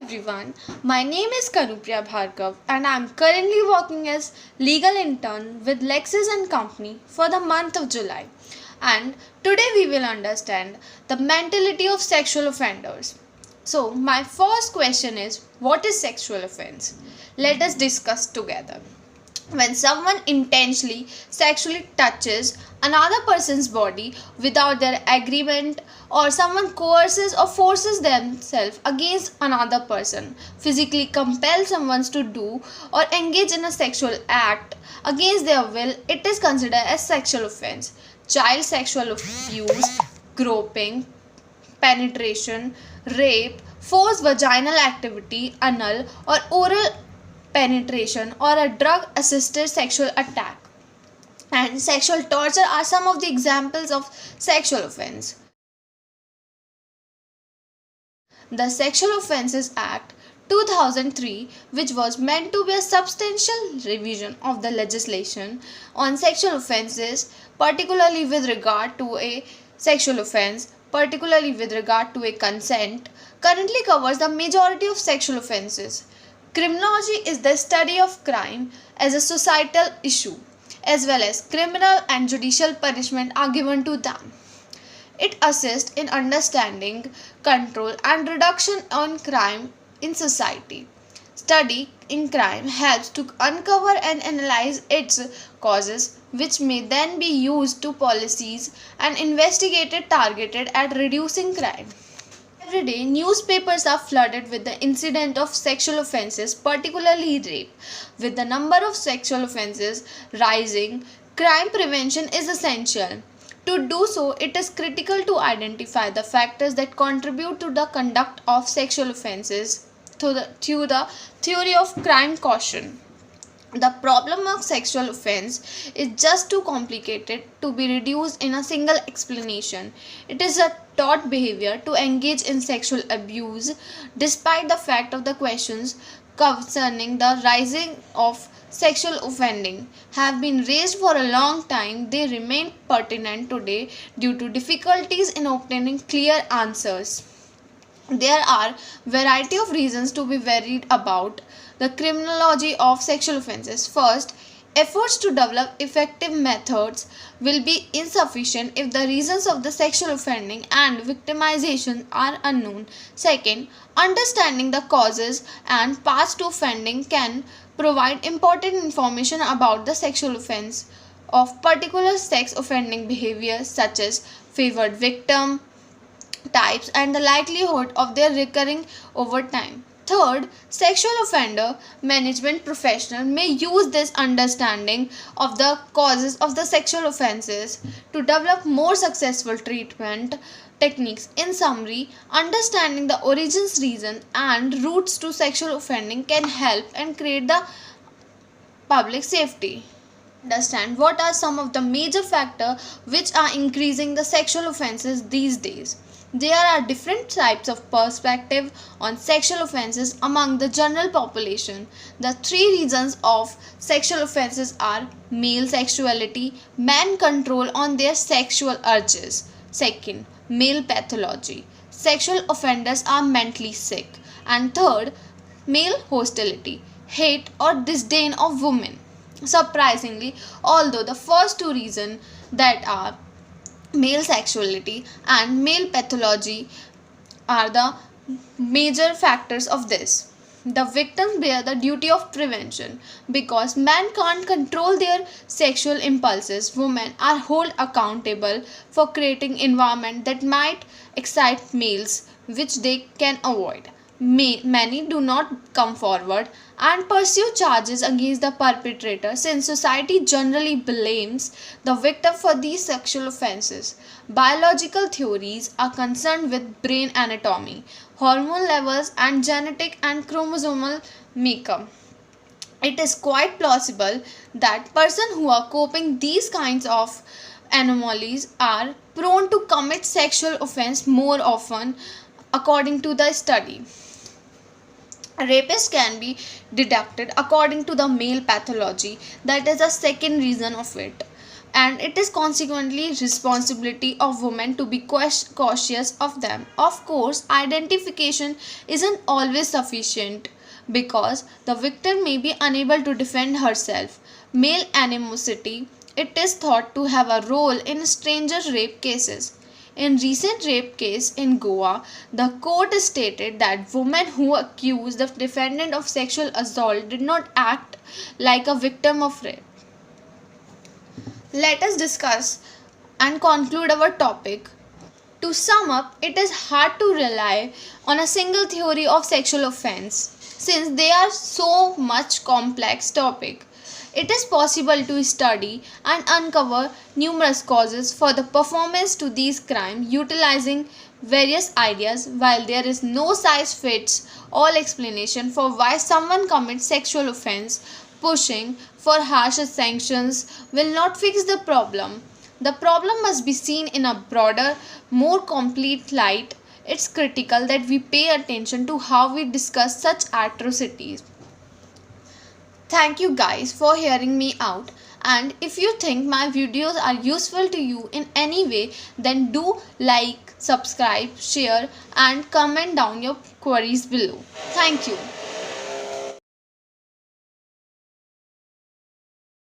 Everyone, my name is Kanupriya Bhargav and I am currently working as legal intern with Lexis and Company for the month of July. And today we will understand the mentality of sexual offenders. So, my first question is, what is sexual offense? Let us discuss together. When someone intentionally sexually touches another person's body without their agreement, or someone coerces or forces themselves against another person, physically compels someone to do or engage in a sexual act against their will, it is considered as sexual offense. Child sexual abuse, groping, penetration, rape, forced vaginal activity, anal or oral penetration, or a drug assisted sexual attack, and sexual torture are some of the examples of sexual offense. The Sexual Offences Act 2003, which was meant to be a substantial revision of the legislation on sexual offences, particularly with regard to a sexual offence, particularly with regard to a consent, currently covers the majority of sexual offences. Criminology is the study of crime as a societal issue, as well as criminal and judicial punishment are given to them. It assists in understanding, control, and reduction on crime in society. Study in crime helps to uncover and analyze its causes, which may then be used to policies and investigated targeted at reducing crime. Every day, newspapers are flooded with the incident of sexual offences, particularly rape. With the number of sexual offences rising, crime prevention is essential. To do so, it is critical to identify the factors that contribute to the conduct of sexual offences through the theory of crime caution. The problem of sexual offense is just too complicated to be reduced in a single explanation. It is a taught behavior to engage in sexual abuse. Despite the fact of the questions concerning the rising of sexual offending have been raised for a long time, they remain pertinent today due to difficulties in obtaining clear answers. There are variety of reasons to be worried about the criminology of sexual offences. First, efforts to develop effective methods will be insufficient if the reasons of the sexual offending and victimization are unknown. Second, understanding the causes and paths to offending can provide important information about the sexual offense of particular sex offending behaviors such as favored victim, types, and the likelihood of their recurring over time. Third, sexual offender management professional may use this understanding of the causes of the sexual offenses to develop more successful treatment techniques. In summary, understanding the origins, reason, and roots to sexual offending can help and create the public safety. Understand what are some of the major factors which are increasing the sexual offenses these days. There are different types of perspective on sexual offenses among the general population. The three reasons of sexual offenses are male sexuality, man control on their sexual urges. Second, male pathology. Sexual offenders are mentally sick. And third, male hostility, hate or disdain of women. Surprisingly, although the first two reasons, that are male sexuality and male pathology, are the major factors of this, the victims bear the duty of prevention. Because men can't control their sexual impulses, women are held accountable for creating environment that might excite males, which they can avoid. Many do not come forward and pursue charges against the perpetrator, since society generally blames the victim for these sexual offenses. Biological theories are concerned with brain anatomy, hormone levels, and genetic and chromosomal makeup. It is quite plausible that persons who are coping these kinds of anomalies are prone to commit sexual offense more often, according to the study. Rapists can be deducted according to the male pathology, that is the second reason of it. and it is consequently responsibility of women to be cautious of them. Of course, identification isn't always sufficient because the victim may be unable to defend herself. Male animosity, it is thought to have a role in stranger rape cases. In recent rape case in Goa, the court stated that women who accused the defendant of sexual assault did not act like a victim of rape. Let us discuss and conclude our topic. To sum up, it is hard to rely on a single theory of sexual offense since they are so much complex topic. It is possible to study and uncover numerous causes for the performance to these crimes utilizing various ideas. While there is no size fits all explanation for why someone commits sexual offense, pushing for harsher sanctions will not fix the problem. The problem must be seen in a broader, more complete light. It's critical that we pay attention to how we discuss such atrocities. Thank you guys for hearing me out, and if you think my videos are useful to you in any way, then do like, subscribe, share and comment down your queries below. Thank you.